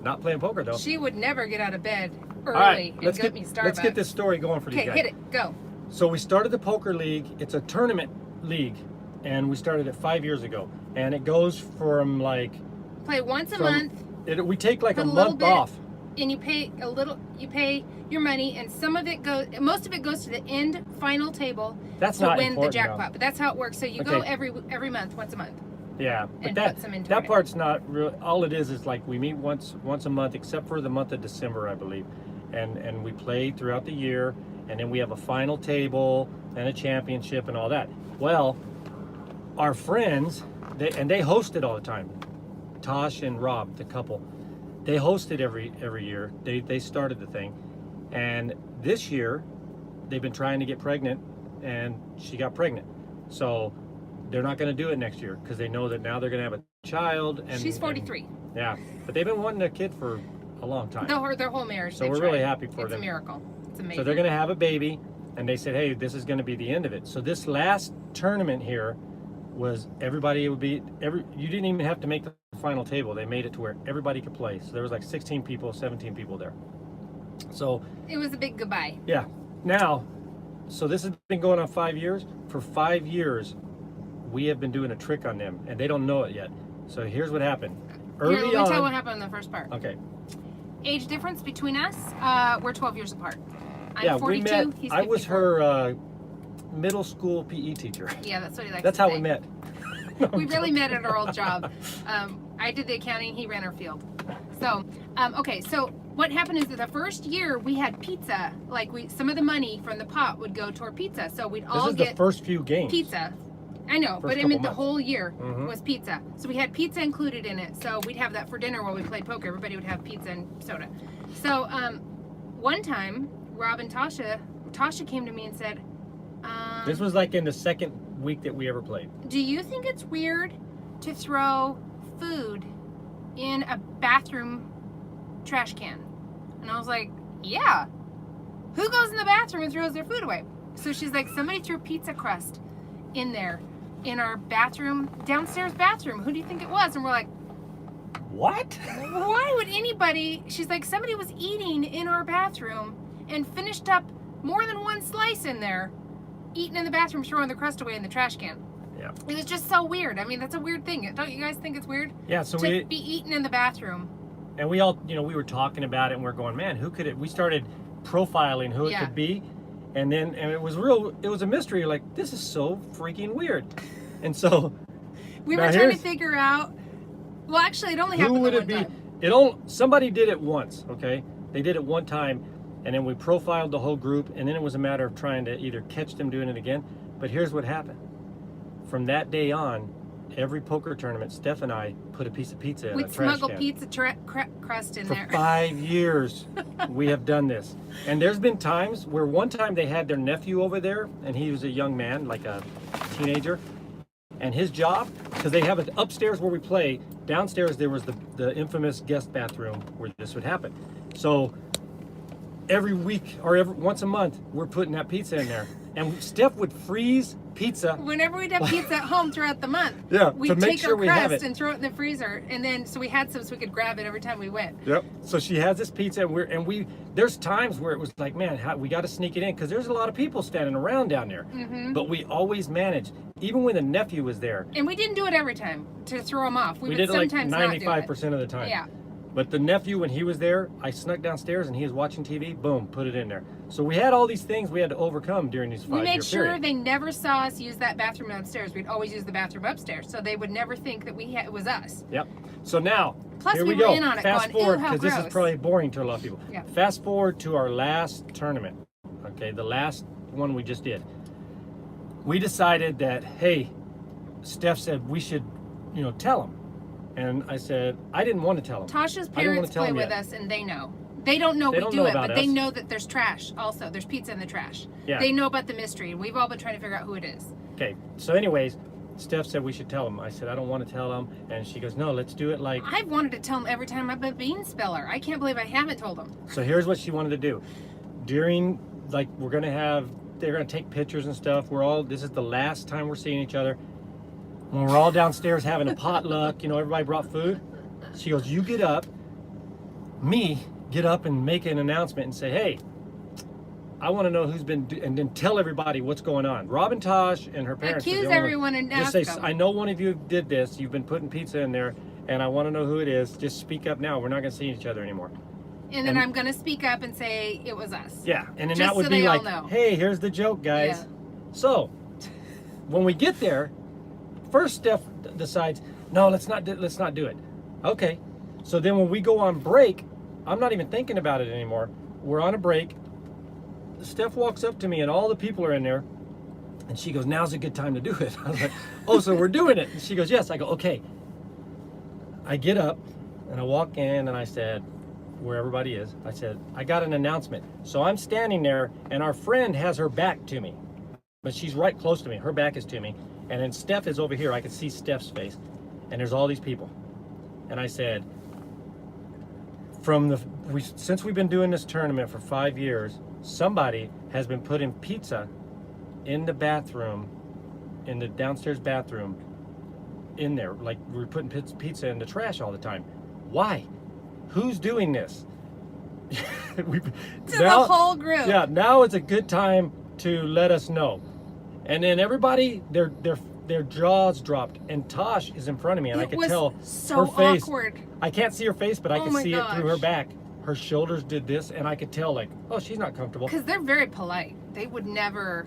Not playing poker though. She would never get out of bed early All right, and let's get me Starbucks. let's get this story going for these Okay, guys. hit it. Go. So we started the poker league. It's a tournament league, and we started it 5 years ago. And it goes from like Play once a from- month, we take like Put a a little month bit- off. and you pay a little. You pay your money, and some of it goes. Most of it goes to the end final table That's to not win the important, jackpot. though. But that's how it works. So you go Okay. every month, once a month. Yeah, but and that put some into that it. part's not real. All it is like we meet once a month, except for the month of December, I believe, and we play throughout the year, and then we have a final table and a championship and all that. Well, our friends, they host it all the time. Tosh and Rob, the couple, they host it every year. They started the thing, and this year they've been trying to get pregnant, and she got pregnant, so they're not going to do it next year because they know that now they're going to have a child. And She's 43. yeah, but they've been wanting a kid for a long time. Their whole marriage. So they've we're really tried. happy for It's them. a miracle. It's amazing. So they're going to have a baby, and they said, hey, this is going to be the end of it. So this last tournament here was everybody would be you didn't even have to make the final table. They made it to where everybody could play. So there was like 16 people, 17 people there. So It was a big goodbye. yeah, now, so this has been going on 5 years. For 5 years, we have been doing a trick on them, and they don't know it yet. So here's what happened. Here, let Early me tell what on, happened in the first part. okay, Age difference between us, we're 12 years apart. I'm yeah, 42, we met. he's 54. I was her middle school PE teacher. Yeah, that's what he likes That's to how say. we met. We really met at our old job. I did the accounting, he ran our field. So, okay, so what happened is that the first year we had pizza. Like some of the money from the pot would go toward pizza. So we'd This all is the get first few games. pizza. I know, First but I couple meant the months. whole year Mhm. was pizza. So we had pizza included in it. So we'd have that for dinner while we played poker. Everybody would have pizza and soda. So one time, Rob and Tasha came to me and said, This was like in the second week that we ever played. do you think it's weird to throw food in a bathroom trash can? And I was like, yeah. Who goes in the bathroom and throws their food away? So she's like, somebody threw pizza crust in there, in our bathroom, downstairs bathroom. Who do you think it was? And we're like, What? why would anybody? She's like, somebody was eating in our bathroom and finished up more than one slice in there, eating in the bathroom, throwing the crust away in the trash can. Yeah. It was just so weird. I mean, that's a weird thing. Don't you guys think it's weird? Yeah, so to be eating in the bathroom. And we all, we were talking about it, and we're going, man, who could it? We started profiling who it could be, and it was a mystery. Like, this is so freaking weird. And so we were trying to figure out. Well, actually, it only happened who would one it be? time. Somebody did it once, okay? They did it one time, and then we profiled the whole group, and then it was a matter of trying to either catch them doing it again. But here's what happened. From that day on, every poker tournament, Steph and I put a piece of pizza in a trash can. We'd smuggle pizza crust in there. For 5 years, we have done this. And there's been times where one time they had their nephew over there, and he was a young man, like a teenager. And his job, because they have it upstairs where we play, downstairs there was the infamous guest bathroom where this would happen. So every week or once a month, we're putting that pizza in there. And Steph would freeze pizza. Whenever we'd have pizza at home throughout the month, we'd take sure our we have crust it and throw it in the freezer, and then so we had some so we could grab it every time we went. Yep. So she has this pizza, and there's times where it was like, man, we got to sneak it in because there's a lot of people standing around down there. Mm-hmm. But we always managed, even when the nephew was there. And we didn't do it every time to throw him off. We would did it like sometimes 95% of the time. Yeah. But the nephew, when he was there, I snuck downstairs and he was watching TV. Boom, put it in there. So we had all these things we had to overcome during these 5 years. We made sure they never saw us use that bathroom downstairs. We'd always use the bathroom upstairs, so they would never think that it was us. Yep. So now, plus here we we were go. in on it Fast going, forward, ew, how because this gross. is probably boring to a lot of people. Yeah. Fast forward to our last tournament. Okay, the last one we just did. We decided that, hey, Steph said we should, tell them. And I said, I didn't want to tell them. Tasha's parents play with us, and they know. They don't know we do it, but they know that there's trash also. There's pizza in the trash. Yeah. They know about the mystery, and we've all been trying to figure out who it is. Okay, so anyways, Steph said we should tell them. I said, I don't want to tell them. And she goes, no, let's do it like... I've wanted to tell them every time I'm a bean speller. I can't believe I haven't told them. So here's what she wanted to do. During, they're going to take pictures and stuff. This is the last time we're seeing each other. When we're all downstairs having a potluck, everybody brought food. She goes, you get up, get up and make an announcement and say, hey, I want to know who's been, and then tell everybody what's going on. Robin Tosh and her parents. Accuse everyone and ask just say, them. I know one of you did this. You've been putting pizza in there, and I want to know who it is. Just speak up now. We're not going to see each other anymore. And then I'm going to speak up and say it was us. Yeah, and then just that would so be they like, all know. hey, here's the joke, guys. Yeah. So, when we get there, first Steph decides, no, let's not do it. Okay. So then when we go on break, I'm not even thinking about it anymore. We're on a break. Steph walks up to me and all the people are in there. And she goes, now's a good time to do it. I was like, oh, so we're doing it. And she goes, yes. I go, okay. I get up and I walk in and I said, where everybody is, I said, I got an announcement. So I'm standing there and our friend has her back to me. But she's right close to me. Her back is to me. And then Steph is over here. I can see Steph's face. And there's all these people. And I said, since we've been doing this tournament for 5 years, somebody has been putting pizza in the bathroom, in the downstairs bathroom, in there. Like, we're putting pizza in the trash all the time. Why? Who's doing this? The whole group. Yeah, now is a good time to let us know. And then everybody, their jaws dropped, and Tosh is in front of me, and I could tell so her face. Awkward. I can't see her face, but I Oh can my see it through her gosh. back. Her shoulders did this, and I could tell, like, oh, she's not comfortable. Because they're very polite. They would never,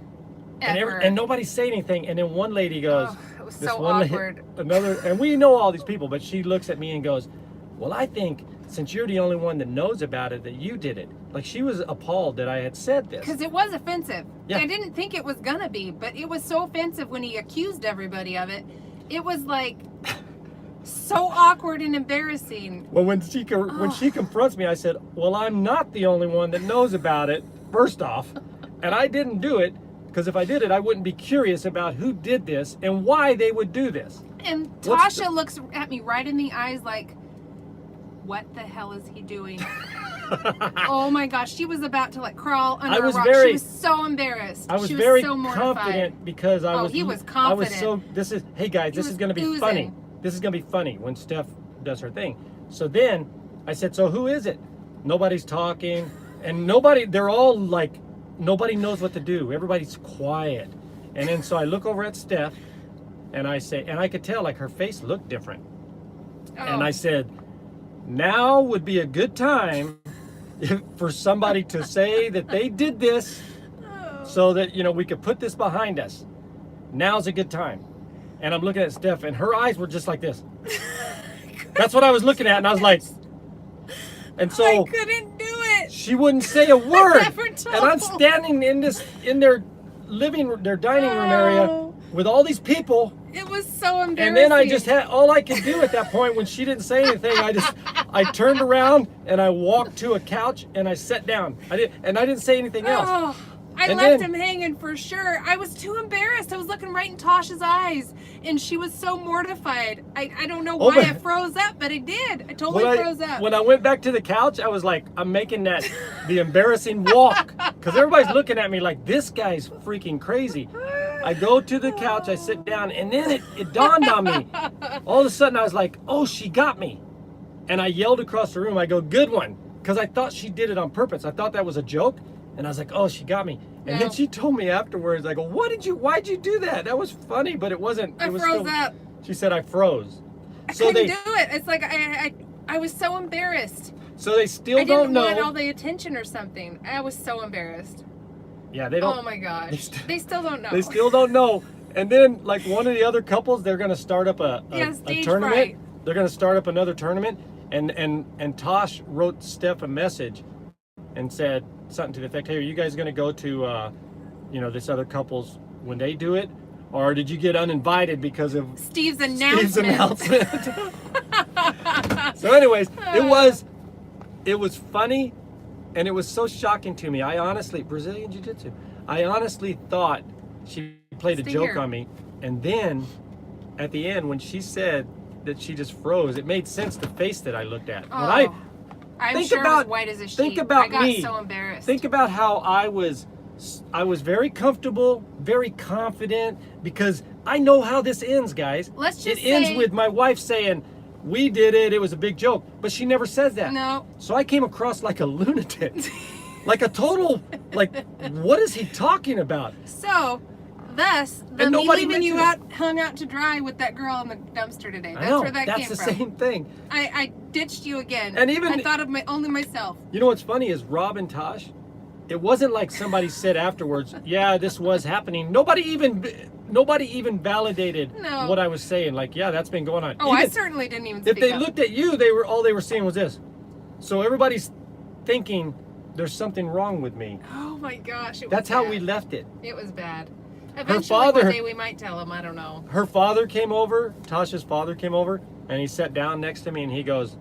And, ever. and nobody say anything, and then one lady goes, Oh, it was this so one awkward. and we know all these people, but she looks at me and goes, well, I think since you're the only one that knows about it, that you did it. Like, she was appalled that I had said this. Because it was offensive. Yeah. I didn't think it was gonna be, but it was so offensive when he accused everybody of it. It was like so awkward and embarrassing. Well, when she confronts me, I said, well, I'm not the only one that knows about it, first off, and I didn't do it, because if I did it, I wouldn't be curious about who did this and why they would do this. And Tasha looks at me right in the eyes like, what the hell is he doing? Oh my gosh, she was about to like crawl under I was a rock. very- She was so embarrassed. I was she very was so mortified. confident because I Oh, was. he was I was confident. so. Hey guys, He this is was going to be oozing. funny. This is going to be funny when Steph does her thing. So then I said, so who is it? Nobody's talking, and they're all like, nobody knows what to do. Everybody's quiet. And then so I look over at Steph and I say, and I could tell like her face looked different. And I said, now would be a good time for somebody to say that they did this so that, we could put this behind us. Now's a good time. And I'm looking at Steph and her eyes were just like this. That's what I was looking at, and I was like, and so I couldn't do it. she wouldn't say a word. never told. And I'm standing in their dining room area Oh. with all these people. It was so embarrassing. And then I just had, all I could do at that point when she didn't say anything, I turned around and I walked to a couch and I sat down. I didn't say anything else. Oh, I And left then- him hanging for sure. I was too embarrassed. I was looking right in Tasha's eyes, and she was so mortified. I don't know why but- I froze up, but I did. I totally froze up. When I went back to the couch, I was like, I'm making the embarrassing walk. Because everybody's looking at me like, this guy's freaking crazy. I go to the couch, I sit down, and then it dawned on me. All of a sudden, I was like, oh, she got me. And I yelled across the room, I go, good one. Because I thought she did it on purpose. I thought that was a joke. And I was like, oh, she got me. And then No. she told me afterwards, I go, why'd you do that? That was funny, but it wasn't. I It was froze still, up. She said I froze. I couldn't do it. It's like I was so embarrassed. So they still I don't didn't want know. all the attention or something. I was so embarrassed. Yeah, they don't. Oh my gosh. They still don't know. They still don't know. And then, like one of the other couples, they're gonna start up a stage tournament. fright. They're gonna start up another tournament, and Tosh wrote Steph a message, and said something to the effect, "Hey, are you guys gonna go to, this other couple's when they do it, or did you get uninvited because of Steve's Steve's announcement. announcement?" So, anyways, it was funny, and it was so shocking to me. I honestly, Brazilian Jiu-Jitsu, I honestly thought she played a Stay joke here. on me. And then at the end, when she said that she just froze, it made sense, the face that I looked at. Oh, When I I'm think sure it about- was white as a sheet. think about I got me. so embarrassed. think about how I was very comfortable, very confident, because I know how this ends, guys. Let's just it ends say- with my wife saying, "We did it, it was a big joke," but she never says that. No. So I came across like a lunatic. Like a total, like, what is he talking about? So, thus, the And me nobody leaving you mentioned hung out to dry with that girl in the dumpster today. That's I know, where that that's came the from. same thing. I ditched you again. And even- I thought of only myself. You know what's funny is Rob and Tosh, it wasn't like somebody said afterwards, yeah, this was happening. Nobody even validated No. what I was saying. Like, yeah, that's been going on. Oh, I Even certainly didn't even if speak they up. looked at you, all they were seeing was this. So everybody's thinking there's something wrong with me. Oh my gosh. It was That's how bad. we left it. It was bad. Eventually, father- one day we might tell him. I don't know. Her father came over, Tasha's father came over, and he sat down next to me and he goes,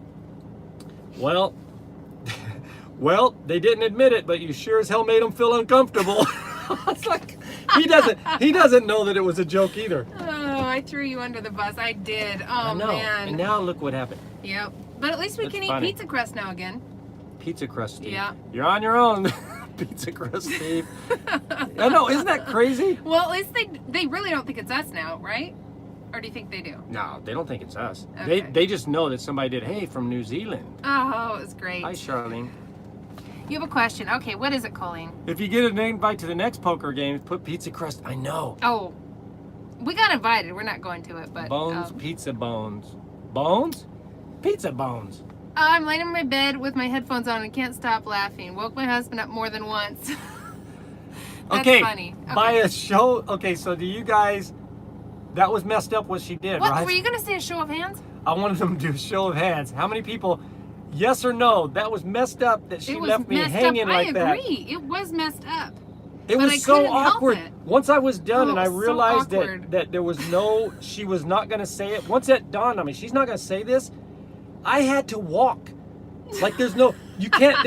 well, they didn't admit it, but you sure as hell made them feel uncomfortable. It's like, he doesn't know that it was a joke either. Oh, I threw you under the bus. I did. Oh, I know. man. And now look what happened. Yep. But at least we That's can funny. eat pizza crust now again. Pizza crust, Steve. Yeah. You're on your own. Pizza crust, Steve. I know, isn't that crazy? Well, at least they really don't think it's us now, right? Or do you think they do? No, they don't think it's us. Okay. They just know that somebody did, hey, from New Zealand. Oh, it was great. Hi, Charlene. You have a question. Okay, what is it, Colleen? If you get an invite to the next poker game, put pizza crust. I know. Oh, we got invited. We're not going to it, but Bones, pizza bones. Bones? Pizza bones. I'm laying in my bed with my headphones on and can't stop laughing. Woke my husband up more than once. That's Okay, funny. Okay. by a show. Okay, so do you guys, that was messed up what she did, What right? were you gonna say? A show of hands? I wanted them to do a show of hands. How many people, yes or no, that was messed up that she It was left me messed hanging up. like I that. agree. It was messed up. It But I was so couldn't help awkward. it. Once I was done Oh, and I it was so realized awkward. that there was no, she was not going to say it. Once that dawned on me, she's not going to say this. I had to walk. Like there's no, you can't,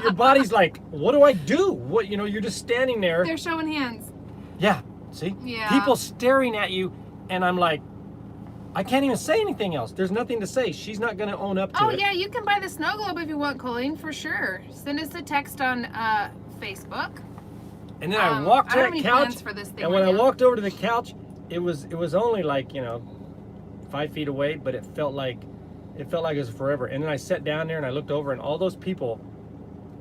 your body's like, what do I do? What, you're just standing there. They're showing hands. Yeah, see? Yeah. People staring at you and I'm like, I can't even say anything else. There's nothing to say. She's not going to own up to it. Oh yeah, you can buy the snow globe if you want, Colleen, for sure. Send us a text on Facebook. And then I walked to I that don't have any couch, plans for this thing and when right I now. walked over to the couch, it was only like 5 feet away, but it felt like it was forever. And then I sat down there and I looked over, and all those people,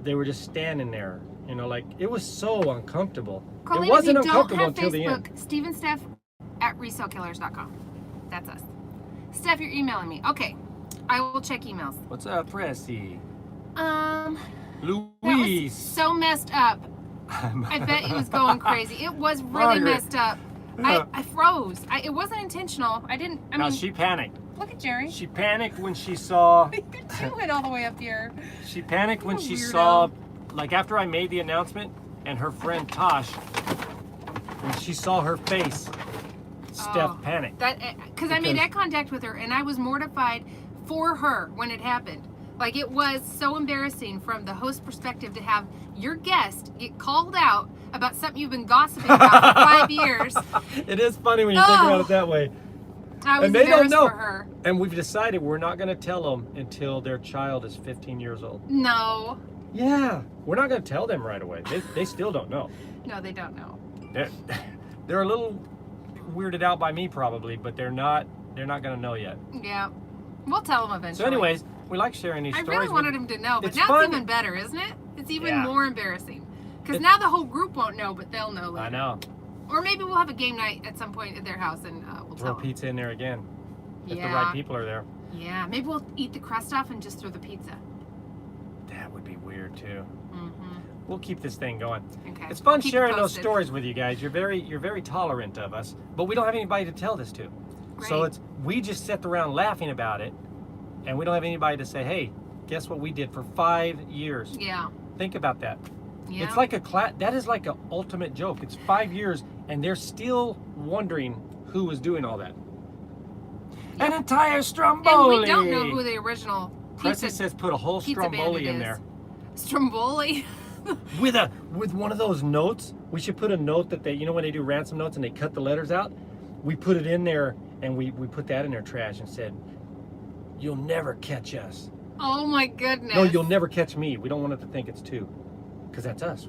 they were just standing there. Like it was so uncomfortable. Colleen, it wasn't if you uncomfortable don't have until the end. Facebook, StevenSteph at resellkillers.com. That's us. Steph, you're emailing me. Okay, I will check emails. What's up, Pressy? That was Luis. so messed up. I bet he was going crazy. It was really Margaret. messed up. I froze. It wasn't intentional. I mean, She panicked. look at Jerry. She panicked when she saw. You went all the way up here. She panicked when What a she weirdo. saw, like after I made the announcement, and her friend Tosh, when she saw her face, Steph panicked. Because I made eye contact with her, and I was mortified for her when it happened. Like, it was so embarrassing from the host perspective to have your guest get called out about something you've been gossiping about for 5 years. It is funny when you think about it that way. I was And they don't embarrassed know. for her. And we've decided we're not going to tell them until their child is 15 years old. No. Yeah, we're not going to tell them right away. They still don't know. No, they don't know. They're a little weirded out by me probably, but they're not going to know yet. Yeah. We'll tell them eventually. So anyways, we like sharing these I stories. really wanted him to know, but It's now fun. it's even better, isn't it? It's even Yeah. more embarrassing. Because now the whole group won't know, but they'll know later. I know. Or maybe we'll have a game night at some point at their house and we'll Throw tell them. pizza in there again. If the Yeah. right people are there. Yeah, maybe we'll eat the crust off and just throw the pizza. That would be weird too. Mm-hmm. We'll keep this thing going. Okay. It's fun Keep it sharing those posted. stories with you guys. You're very tolerant of us, but we don't have anybody to tell this to. So Great. we just sit around laughing about it, and we don't have anybody to say, "Hey, guess what we did for 5 years?" Yeah. Think about that. Yeah. It's like that is like an ultimate joke. It's 5 years, and they're still wondering who was doing all that. An entire stromboli. And we don't know who the original Pressy pizza, says put a whole pizza stromboli bandit in is. there. Stromboli? With one of those notes. We should put a note that they, when they do ransom notes and they cut the letters out, we put it in there, and we put that in their trash and said, "You'll never catch us." Oh my goodness. No, you'll never catch me. We don't want it to think it's two, because that's us.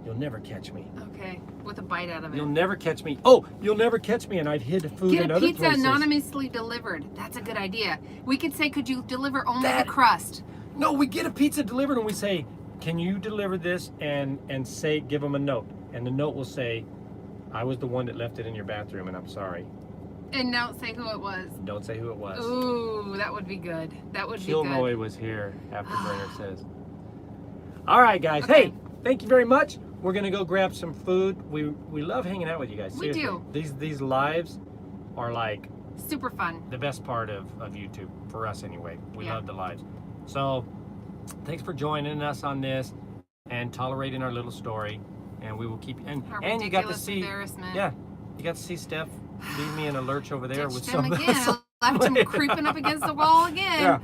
You'll never catch me. Okay, with a bite out of it. You'll never catch me. Oh, you'll never catch me, and I'd hid food Get in a other pizza places. anonymously delivered. That's a good idea. We could say, could you deliver only That- the crust? No, we get a pizza delivered, and we say, "Can you deliver this?" and say, give them a note, and the note will say, "I was the one that left it in your bathroom, and I'm sorry." And don't say who it was. Don't say who it was. Ooh, that would be good. That would be Kilroy good. was here, Afterburner says. All right, guys. Okay. Hey, thank you very much. We're gonna go grab some food. We love hanging out with you guys. We Seriously. do. These lives are like Super fun. the best part of YouTube for us anyway. We Yeah. love the lives. So thanks for joining us on this and tolerating our little story. And we will keep and Our you got to ridiculous see embarrassment. yeah, you got to see Steph leave me in a lurch over there with Ditched him some again. I left him creeping up against the wall again. Yeah.